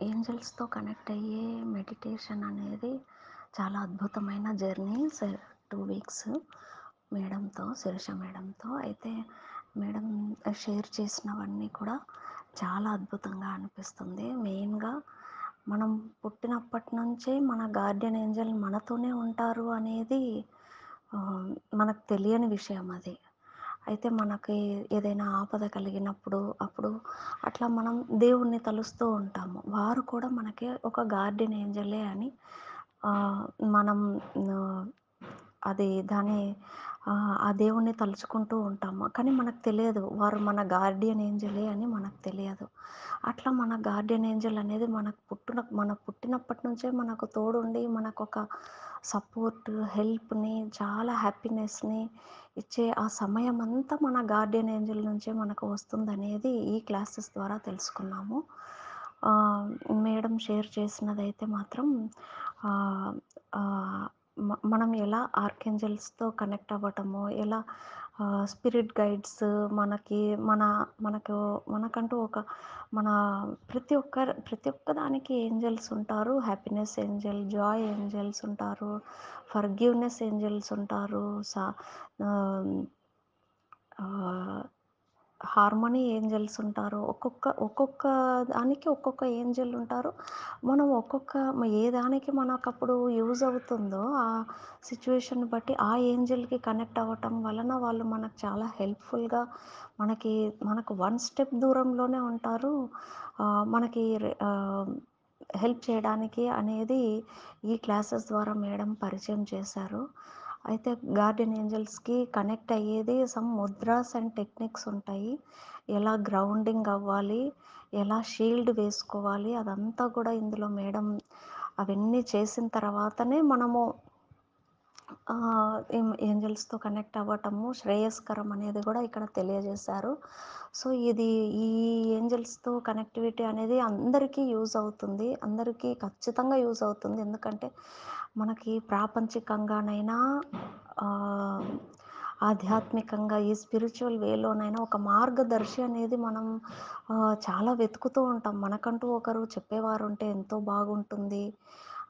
ఏంజెల్స్‌తో connect అయ్యే meditation అనేది చాలా అద్భుతమైన జర్నీ. 2 వీక్స్ శిరీష మేడంతో. అయితే మేడం షేర్ చేసినవన్నీ కూడా చాలా అద్భుతంగా అనిపిస్తుంది. మెయిన్‌గా మనం పుట్టినప్పటి నుంచే మన గార్డియన్ ఏంజెల్ మనతోనే ఉంటారు అనేది ఆహ్, మనకు తెలియని విషయం అది. అయితే మనకి ఏదైనా ఆపద కలిగినప్పుడు, అట్లా మనం దేవుణ్ణి తలుస్తూ ఉంటాము. వారు కూడా మనకి ఒక గార్డియన్ ఏంజెలే అని ఆహ్, మనం ఆహ్, అది దాని ఆ దేవుణ్ణి తలుచుకుంటూ ఉంటాము. కానీ మనకు తెలియదు. వారు మన గార్డియన్ ఏంజెలే అని మనకు తెలియదు. అట్లా మన గార్డియన్ ఏంజెల్ అనేది మన పుట్టినప్పటి నుంచే మనకు తోడుండి, మనకొక సపోర్ట్, హెల్ప్‌ని, చాలా హ్యాపీనెస్‌ని ఇచ్చే ఆ సమయమంతా మన గార్డియన్ ఏంజెల్ నుంచే మనకు వస్తుందనేది ఈ క్లాసెస్ ద్వారా తెలుసుకున్నాము. ఆహ్, మేడం షేర్ చేసినదైతే మాత్రం ఆహ్, ఆహ్, మనం ఎలా ఆర్కేంజెల్స్‌తో కనెక్ట్ అవ్వటము, ఎలా స్పిరిట్ గైడ్స్ మనకి మన మనకు మనకంటూ ఒక మన ప్రతి ఒక్క దానికి ఏంజెల్స్ ఉంటారు. హ్యాపీనెస్ ఏంజెల్, జాయ్ ఏంజెల్స్ ఉంటారు. ఫర్‌గివ్‌నెస్ ఏంజెల్స్ ఉంటారు. ఆహ్, ఆహ్, హార్మనీ ఏంజెల్స్ ఉంటారు. ఒక్కొక్క దానికి ఒక్కొక్క ఏంజెల్ ఉంటారు. మనం ఏ దానికి మనకప్పుడు యూజ్ అవుతుందో ఆ సిట్యుయేషన్‌ని బట్టి ఆ ఏంజెల్‌కి కనెక్ట్ అవ్వటం వలన వాళ్ళు మనకు చాలా హెల్ప్‌ఫుల్‌గా మనకి మనకు వన్ స్టెప్ దూరంలోనే ఉంటారు. మనకి హెల్ప్ చేయడానికి అనేది ఈ క్లాసెస్ ద్వారా మేడం పరిచయం చేశారు. అయితే గార్డియన్ ఏంజెల్స్‌కి కనెక్ట్ అయ్యేది సమ్ ముద్రాస్ అండ్ టెక్నిక్స్ ఉంటాయి. ఎలా గ్రౌండింగ్ అవ్వాలి, ఎలా షీల్డ్ వేసుకోవాలి అదంతా కూడా ఇందులో మేడం అవన్నీ చేసిన తర్వాతనే మనము ఏంజెల్స్‌తో కనెక్ట్ అవ్వటము శ్రేయస్కరం అనేది గూడా ఇక్కడ తెలియజేశారు. సో, ఈ ఏంజెల్స్‌తో కనెక్టివిటీ అనేది అందరికీ యూజ్ అవుతుంది. అందరికీ ఖచ్చితంగా యూజ్ అవుతుంది. ఎందుకంటే, మనకి ప్రాపంచికంగానైనా ఆహ్, ఆధ్యాత్మికంగా ఈ స్పిరిచ్యువల్ వేలోనైనా ఒక మార్గదర్శి అనేది మనం చాలా వెతుకుతూ ఉంటాం. మనకంటూ ఒకరు చెప్పేవారుంటే ఎంతో బాగుంటుంది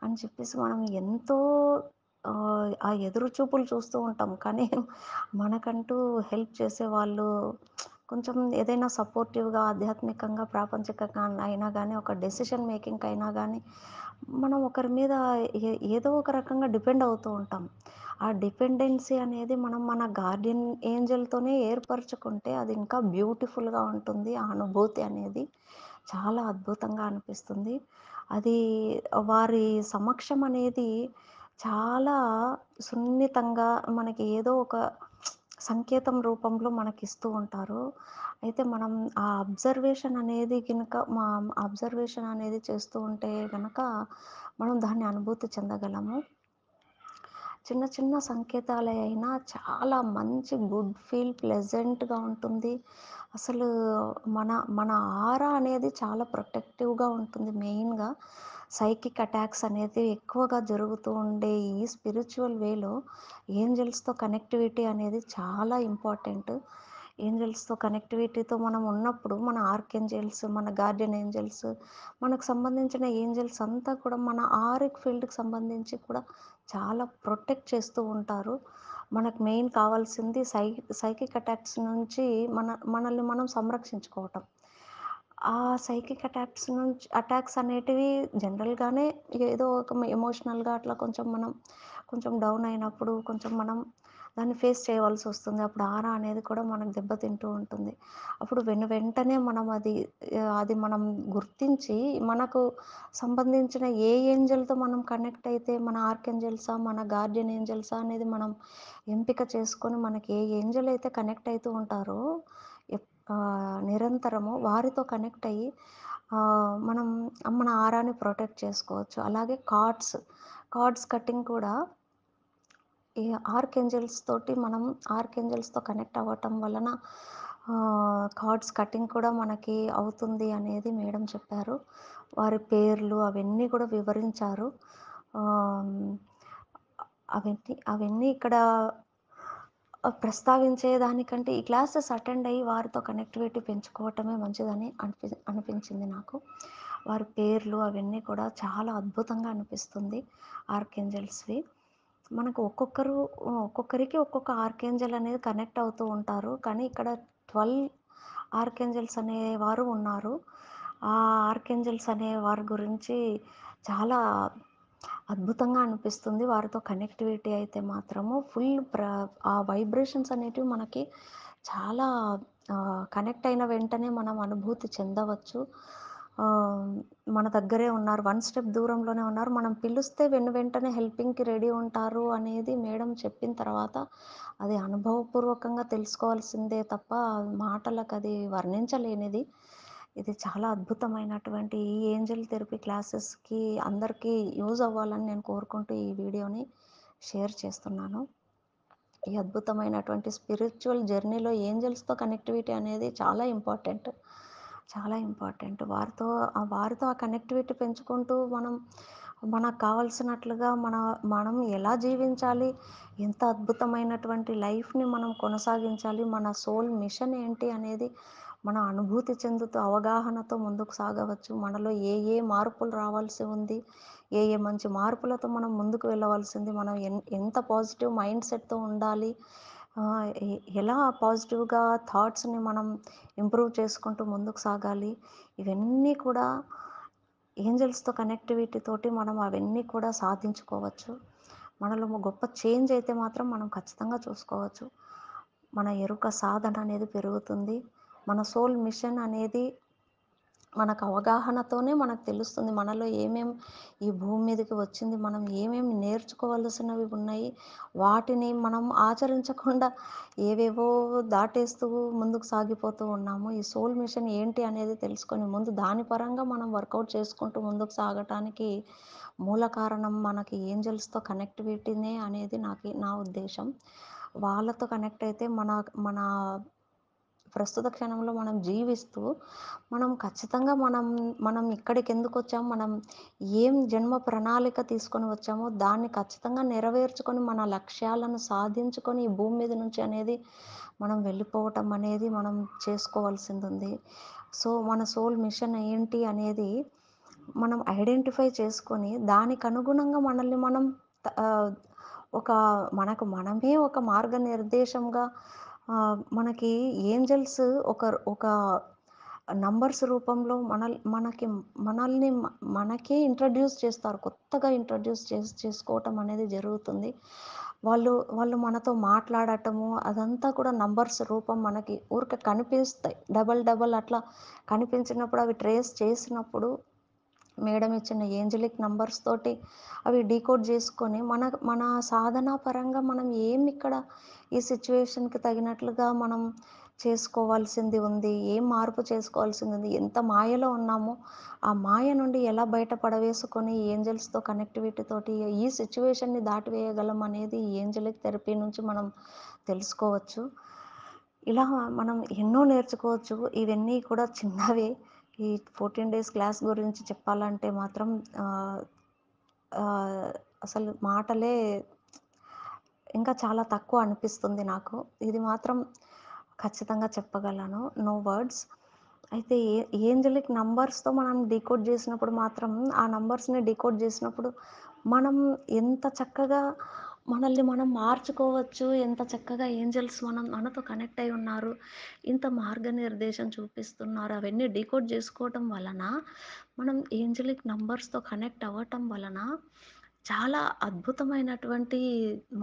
అని చెప్పేసి మనం ఎంతో ఆ ఎదురు చూపులు చూస్తూ ఉంటాం. కానీ మనకంటూ హెల్ప్ చేసేవాళ్ళు కొంచెం ఏదైనా సపోర్టివ్‌గా, ఆధ్యాత్మికంగా, ప్రాపంచికంగా అయినా గానీ, ఒక డెసిషన్ మేకింగ్‌కైనా గానీ, మనం ఒకరి మీద ఏదో ఒక రకంగా డిపెండ్ అవుతూ ఉంటాం. ఆ డిపెండెన్సీ అనేది మనం మన గార్డియన్ ఏంజెల్‌తోనే ఏర్పరచుకుంటే అది ఇంకా బ్యూటిఫుల్‌గా ఉంటుంది. ఆ అనుభూతి అనేది చాలా అద్భుతంగా అనిపిస్తుంది. అది వారి సమక్షం అనేది చాలా సున్నితంగా మనకి ఏదో ఒక సంకేతం రూపంలో మనకిస్తూ ఉంటారు. అయితే మనం ఆ అబ్జర్వేషన్ అనేది అబ్జర్వేషన్ అనేది చేస్తూ ఉంటే గనక మనం దాన్ని అనుభూతి చెందగలము. చిన్న చిన్న సంకేతాలే అయినా చాలా మంచి ప్లెజెంట్‌గా ఉంటుంది. అసలు మన మన ఆరా అనేది చాలా ప్రొటెక్టివ్‌గా ఉంటుంది. మెయిన్‌గా సైకిక్ అటాక్స్ అనేది ఎక్కువగా జరుగుతూ ఉండే ఈ స్పిరిచ్యువల్ వేలో ఏంజెల్స్‌తో కనెక్టివిటీ అనేది చాలా ఇంపార్టెంట్. ఏంజెల్స్‌తో కనెక్టివిటీతో మనం ఉన్నప్పుడు మన ఆర్కేంజెల్స్, మన గార్డియన్ ఏంజెల్స్, మనకు సంబంధించిన ఏంజెల్స్ అంతా కూడా మన ఆరిక్ ఫీల్డ్‌కి సంబంధించి కూడా చాలా ప్రొటెక్ట్ చేస్తూ ఉంటారు. మనకు మెయిన్ కావాల్సింది సైకిక్ అటాక్స్ నుంచి మనల్ని మనం సంరక్షించుకోవటం. ఆ సైకిక్ అటాక్స్ అనేటివి జనరల్‌గానే ఏదో ఒక ఎమోషనల్‌గా అట్లా కొంచెం డౌన్ అయినప్పుడు మనం దాన్ని ఫేస్ చేయవలసొస్తుంది. అప్పుడు ఆరా అనేది కూడా మనకు దెబ్బతింటూ ఉంటుంది. అప్పుడు వెంటనే అది మనం గుర్తించి మనకు సంబంధించిన ఏ ఏంజెల్‌తో మనం కనెక్ట్ అయితే మన ఆర్కేంజెల్సా, మన గార్డియన్ ఏంజెల్సా అనేది మనం ఎంపిక చేసుకొని మనకి ఏ ఏంజెల్ అయితే కనెక్ట్ అయితూ ఉంటారో నిరంతరము వారితో కనెక్ట్ అయ్యి మనం మన ఆరాని ప్రొటెక్ట్ చేసుకోవచ్చు. అలాగే కార్డ్స్ కటింగ్ కూడా ఈ ఆర్కేంజెల్స్‌తో కనెక్ట్ అవ్వటం వలన కార్డ్స్ కటింగ్ కూడా మనకి అవుతుంది అనేది మేడం చెప్పారు. వారి పేర్లు అవన్నీ కూడా వివరించారు. ఆహ్, అవన్నీ ఇక్కడ ప్రస్తావించే దానికంటే ఈ క్లాసెస్ అటెండ్ అయ్యి వారితో కనెక్టివిటీ పెంచుకోవటమే మంచిదని అనిపించింది నాకు. వారి పేర్లు అవన్నీ కూడా చాలా అద్భుతంగా అనిపిస్తుంది ఆర్కేంజెల్స్‌వి. మనకు ఒక్కొక్కరికి ఒక్కొక్క ఆర్కేంజెల్ అనేది కనెక్ట్ అవుతూ ఉంటారు. కానీ ఇక్కడ 12 ఆర్కేంజెల్స్ అనేవారు ఉన్నారు. ఆ ఆర్కేంజెల్స్ అనే వారి గురించి చాలా అద్భుతంగా అనిపిస్తుంది. వారితో కనెక్టివిటీ అయితే మాత్రము ఆ వైబ్రేషన్స్ అనేటివి మనకి చాలా కనెక్ట్ అయిన వెంటనే మనం అనుభూతి చెందవచ్చు. ఆహ్, మన దగ్గరే ఉన్నారు. వన్ స్టెప్ దూరంలోనే ఉన్నారు. మనం పిలుస్తే వెంటనే హెల్పింగ్‌కి రెడీ ఉంటారు అనేది మేడం చెప్పిన తర్వాత అది అనుభవపూర్వకంగా తెలుసుకోవాల్సిందే తప్ప మాటలకది వర్ణించలేనిది. ఇది చాలా అద్భుతమైనటువంటి ఈ ఏంజెల్ థెరపీ క్లాసెస్‌కి అందరికీ యూజ్ అవ్వాలని నేను కోరుకుంటూ ఈ వీడియోని షేర్ చేస్తున్నాను. ఈ అద్భుతమైనటువంటి స్పిరిచ్యువల్ జర్నీలో ఏంజెల్స్‌తో కనెక్టివిటీ అనేది చాలా ఇంపార్టెంట్. చాలా ఇంపార్టెంట్. వారితో ఆ కనెక్టివిటీ పెంచుకుంటూ మనకు కావాల్సినట్లుగా మనం ఎలా జీవించాలి? ఎంత అద్భుతమైనటువంటి లైఫ్‌ని మనం కొనసాగించాలి? మన సోల్ మిషన్ ఏంటి అనేది మన అనుభూతి చెందుతూ అవగాహనతో ముందుకు సాగవచ్చు. మనలో ఏ మార్పులు రావాల్సి ఉంది? ఏ మంచి మార్పులతో మనం ముందుకు వెళ్ళవలసింది? మనం ఎంత పాజిటివ్ మైండ్ సెట్‌తో ఉండాలి? ఆహ్, ఎ ఎలా పాజిటివ్‌గా థాట్స్‌ని మనం ఇంప్రూవ్ చేసుకుంటూ ముందుకు సాగాలి? ఇవన్నీ కూడా ఏంజెల్స్‌తో కనెక్టివిటీ తోటి మనం అవన్నీ కూడా సాధించుకోవచ్చు. మనలో గొప్ప చేంజ్ అయితే మాత్రం మనం ఖచ్చితంగా చూసుకోవచ్చు. మన ఎరుక సాధన అనేది పెరుగుతుంది. మన సోల్ మిషన్ అనేది మనకు అవగాహనతోనే మనకు తెలుస్తుంది. మనలో ఈ భూమి మీదకి వచ్చింది మనం ఏమేమి నేర్చుకోవాల్సినవి ఉన్నాయి. వాటిని మనం ఆచరించకుండా ఏవేవో దాటేస్తూ ముందుకు సాగిపోతూ ఉన్నాము. ఈ సోల్ మిషన్ ఏంటి అనేది తెలుసుకొని ముందు దాని పరంగా మనం వర్కౌట్ చేసుకుంటూ ముందుకు సాగటానికి మూల కారణం మనకి ఏంజెల్స్‌తో కనెక్టివిటీనే అనేది నా ఉద్దేశం. వాళ్ళతో కనెక్ట్ అయితే మన ప్రస్తుత క్షణంలో మనం జీవిస్తూ, మనం ఖచ్చితంగా మనం ఇక్కడికెందుకొచ్చాం, మనం ఏం జన్మ ప్రణాళిక తీసుకొని వచ్చామో, దాన్ని ఖచ్చితంగా నెరవేర్చుకొని, మన లక్ష్యాలను సాధించుకొని, ఈ భూమి మీద నుంచి అనేది మనం వెళ్ళిపోవటం అనేది మనం చేసుకోవాల్సిందుంది. సో, మన సోల్ మిషన్ ఏంటి అనేది మనం ఐడెంటిఫై చేసుకొని, దానికనుగుణంగా మనల్ని మనం ఆహ్, ఒక మనమే ఒక మార్గనిర్దేశంగా మనకి ఏంజెల్స్ ఒక ఒక నంబర్స్ రూపంలో మనల్ని మనకే ఇంట్రడ్యూస్ చేస్తారు. కొత్తగా ఇంట్రడ్యూస్ చేసుకోవటం అనేది జరుగుతుంది. వాళ్ళు మనతో మాట్లాడటము అదంతా కూడా నంబర్స్ రూపం మనకి ఊరికే కనిపిస్తాయి. డబల్ డబల్ అట్లా కనిపించినప్పుడు అవి ట్రేస్ చేసినప్పుడు మేడం ఇచ్చిన ఏంజెలిక్ నంబర్స్ తోటి అవి డీకోడ్ చేసుకొని మన సాధనా పరంగా మనం ఇక్కడ ఈ సిట్యుయేషన్‌కి తగినట్లుగా మనం చేసుకోవాల్సింది ఉంది. ఏం మార్పు చేసుకోవాల్సింది ఉంది. ఎంత మాయలో ఉన్నామో, ఆ మాయ నుండి ఎలా బయట పడవేసుకొని ఏంజెల్స్‌తో కనెక్టివిటీ తోటి ఈ సిట్యుయేషన్‌ని దాటివేయగలం అనేది ఈ ఏంజెలిక్ థెరపీ నుంచి మనం తెలుసుకోవచ్చు. ఇలా మనం ఎన్నో నేర్చుకోవచ్చు. ఇవన్నీ కూడా చిన్నవే. ఈ 14 డేస్ క్లాస్ గురించి చెప్పాలంటే మాత్రం ఆహ్, ఆహ్, అసలు మాటలే ఇంకా చాలా తక్కువ అనిపిస్తుంది నాకు. ఇది మాత్రం ఖచ్చితంగా చెప్పగలను. No words. అయితే ఏంజెలిక్ నంబర్స్‌తో మనం డీకోడ్ చేసినప్పుడు మాత్రం, ఆ నంబర్స్‌ని డీకోడ్ చేసినప్పుడు, మనం ఎంత చక్కగా మనల్ని మనం మార్చుకోవచ్చు. ఎంత చక్కగా ఏంజెల్స్ మనతో కనెక్ట్ అయ్యి ఉన్నారు. ఇంత మార్గనిర్దేశం చూపిస్తున్నారు. అవన్నీ డీకోడ్ చేసుకోవటం వలన, మనం ఏంజెలిక్ నంబర్స్‌తో కనెక్ట్ అవ్వటం వలన చాలా అద్భుతమైనటువంటి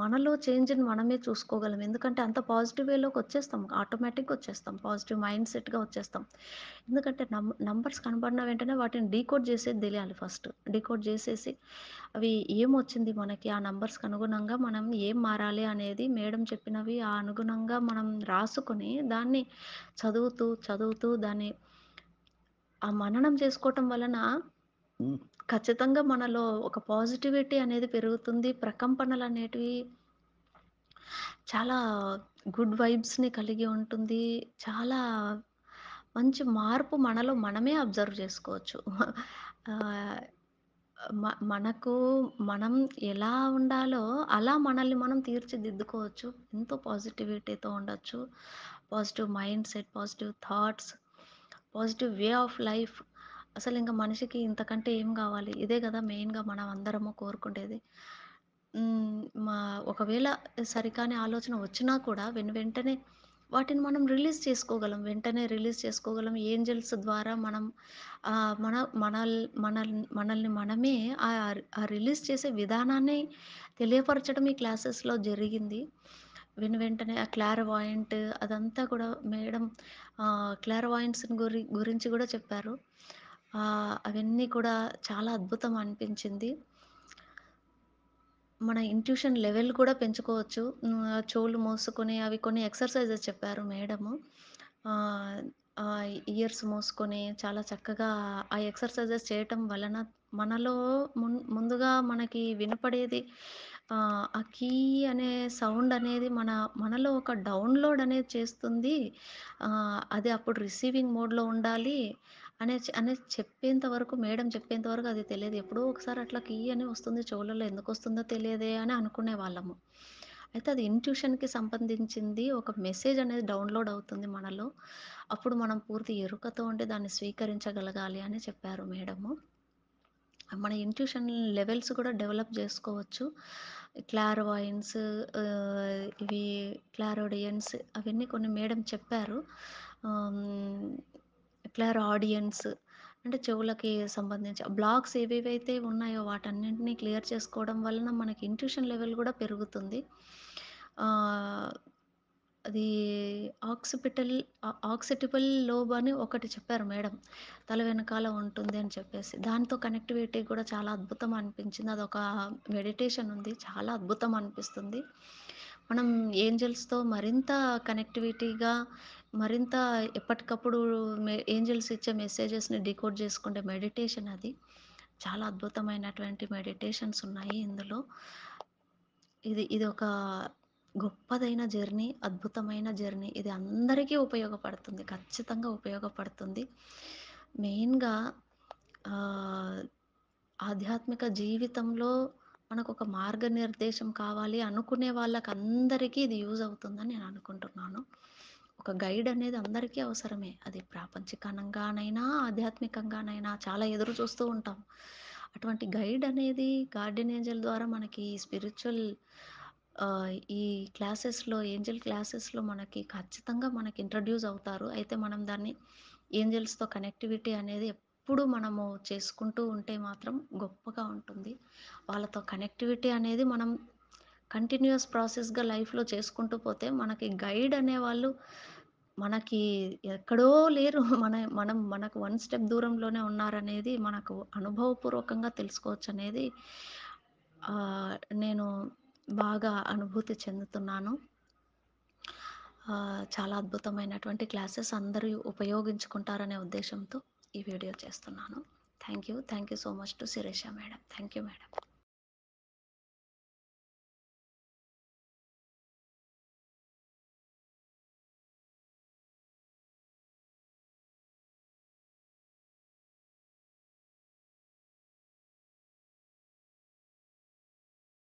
మనలో చేంజ్‌ని మనమే చూసుకోగలం. ఎందుకంటే అంత పాజిటివ్ వేలోకొచ్చేస్తాం. ఆటోమేటిక్‌గా వచ్చేస్తాం. పాజిటివ్ మైండ్ సెట్‌గా వచ్చేస్తాం. ఎందుకంటే నంబర్స్ కనపడిన వెంటనే వాటిని డీకోడ్ చేసేది దెలియాలి ఫస్ట్. డీకోడ్ చేసేసి అవి ఏమొచ్చింది మనకి ఆ నంబర్స్‌కి అనుగుణంగా మనం ఏం మారాలి అనేది మేడం చెప్పినవి ఆ అనుగుణంగా మనం రాసుకొని దాన్ని చదువుతూ దాన్ని ఆ మననం చేసుకోవటం వలన హ్మ్. ఖచ్చితంగా మనలో ఒక పాజిటివిటీ అనేది పెరుగుతుంది. ప్రకంపనలనేటివి చాలా గుడ్ వైబ్స్‌ని కలిగి ఉంటుంది. చాలా మంచి మార్పు మనలో మనమే అబ్జర్వ్ చేసుకోవచ్చు. ఆహ్, మనకు మనం ఎలా ఉండాలో అలా మనల్ని మనం తీర్చిదిద్దుకోవచ్చు. ఎంతో పాజిటివిటీతో ఉండొచ్చు. Positive mind set, positive thoughts, positive way of life అసలింక మనిషికి ఇంతకంటే ఏం గావాలి? ఇదే గదా మెయిన్‌గా మనం అందరము కోరుకుండేది. హ్మ్. మా ఒకవేళ సరికాని ఆలోచన వచ్చినా కూడా వెంటనే వాటిని మనం రిలీజ్ చేసుకోగలం. వెంటనే రిలీజ్ చేసుకోగలం. ఏంజెల్స్ ద్వారా మనం మన మనల్ మనల్ మనల్ని మనమే ఆ రిలీజ్ చేసే విధానాన్ని తెలియపరచడం ఈ క్లాసెస్‌లో జరిగింది. వెంటనే ఆ క్లార్‌వాయంట్ అదంతా కూడా మేడం క్లార్‌వాయంట్స్‌ని గురించి గూడా చెప్పారు. అవన్నీ కూడా చాలా అద్భుతం అనిపించింది. మన ఇంట్యూషన్ లెవెల్ కూడా పెంచుకోవచ్చు. చెవులు మూసుకొని అవి కొన్ని ఎక్సర్‌సైజెస్ చెప్పారు మేడము. ఆహ్, ఇయర్స్ మూసుకొని చాలా చక్కగా ఆ ఎక్సర్‌సైజెస్ చేయటం వలన మనలో ముందుగా మనకి వినపడేది ఆ కీ అనే సౌండ్ అనేది మనలో ఒక డౌన్‌లోడ్ అనేది చేస్తుంది. అది అప్పుడు రిసీవింగ్ మోడ్‌లో ఉండాలి. అనేది చెప్పేంత వరకు మేడం చెప్పేంత వరకు అది తెలీదు. ఎప్పుడో ఒకసారి అట్లా కీ అని వస్తుంది చెవులలో ఎందుకొస్తుందో తెలియదే అని అనుకునేవాళ్ళము. అయితే అది ఇంట్యూషన్‌కి సంబంధించింది. ఒక మెసేజ్ అనేది డౌన్‌లోడ్ అవుతుంది మనలో. అప్పుడు మనం పూర్తి ఎరుకతో ఉండి దాన్ని స్వీకరించగలగాలి అని చెప్పారు మేడము. మన ఇంట్యూషన్ లెవెల్స్ కూడా డెవలప్ జేసుకోవచ్చు. క్లార్‌వాయన్స్ ఇవి క్లారోడియన్స్ అవన్నీ కొన్ని మేడం చెప్పారు. హ్మ్. క్లారాడియన్స్ అంటే చెవులకి సంబంధించి బ్లాక్స్ ఏవేవైతే ఉన్నాయో వాటన్నింటిని క్లియర్ చేసుకోవడం వలన మనకి ఇంట్యూషన్ లెవెల్ గూడా పెరుగుతుంది. ఆహ్, అది ఆక్సిపిటల్ ఆక్సిపిటల్ లోబ్ అని ఒకటి చెప్పారు మేడం. తల వెనకాల ఉంటుంది అని చెప్పేసి. దాంతో కనెక్టివిటీ కూడా చాలా అద్భుతం అనిపించింది. అదొక మెడిటేషన్ ఉంది. చాలా అద్భుతం అనిపిస్తుంది. మనం ఏంజెల్స్‌తో మరింత కనెక్టివిటీగా మరింత ఎప్పటికప్పుడు ఏంజెల్స్ ఇచ్చే మెసేజెస్‌ని డీకోడ్ చేసుకుంటే మెడిటేషన్ అది. చాలా అద్భుతమైనటువంటి మెడిటేషన్స్ ఉన్నాయి ఇందులో. ఇది ఒక గొప్పదైన జర్నీ, అద్భుతమైన జర్నీ. ఇది అందరికీ ఉపయోగపడుతుంది. ఖచ్చితంగా ఉపయోగపడుతుంది. మెయిన్‌గా ఆహ్, ఆధ్యాత్మిక జీవితంలో మనకొక మార్గనిర్దేశం కావాలి అనుకునే వాళ్ళకందరికీ ఇది యూజ్ అవుతుందని నేను అనుకుంటున్నాను. ఒక గైడ్ అనేది అందరికీ అవసరమే. అది ప్రాపంచికంగానైనా, ఆధ్యాత్మికంగానైనా చాలా ఎదురు చూస్తూ ఉంటాం. అటువంటి గైడ్ అనేది గార్డియన్ ఏంజెల్ ద్వారా మనకి స్పిరిచ్యువల్ ఈ క్లాసెస్‌లో ఏంజెల్ క్లాసెస్‌లో మనకి ఖచ్చితంగా మనకి ఇంట్రొడ్యూస్ అవుతారు. అయితే మనం దాన్ని ఏంజెల్స్‌తో కనెక్టివిటీ అనేది ఎప్పుడు మనము చేసుకుంటూ ఉంటే మాత్రం గొప్పగా ఉంటుంది. వాళ్ళతో కనెక్టివిటీ అనేది మనం కంటిన్యూయస్ ప్రాసెస్‌గా లైఫ్‌లో చేసుకుంటూ పోతే మనకి గైడ్ అనేవాళ్ళు మనకి ఎక్కడో లేరు. మనకు వన్ స్టెప్ దూరంలోనే ఉన్నారనేది మనకు అనుభవపూర్వకంగా తెలుసుకోవచ్చనేది నేను బాగా అనుభూతి చెందుతున్నాను. చాలా అద్భుతమైనటువంటి క్లాసెస్ అందరూ ఉపయోగించుకుంటారనే ఉద్దేశంతో ఈ వీడియో చేస్తున్నాను. Thank you. Thank you so much to Sirisha madam. Thank you madam.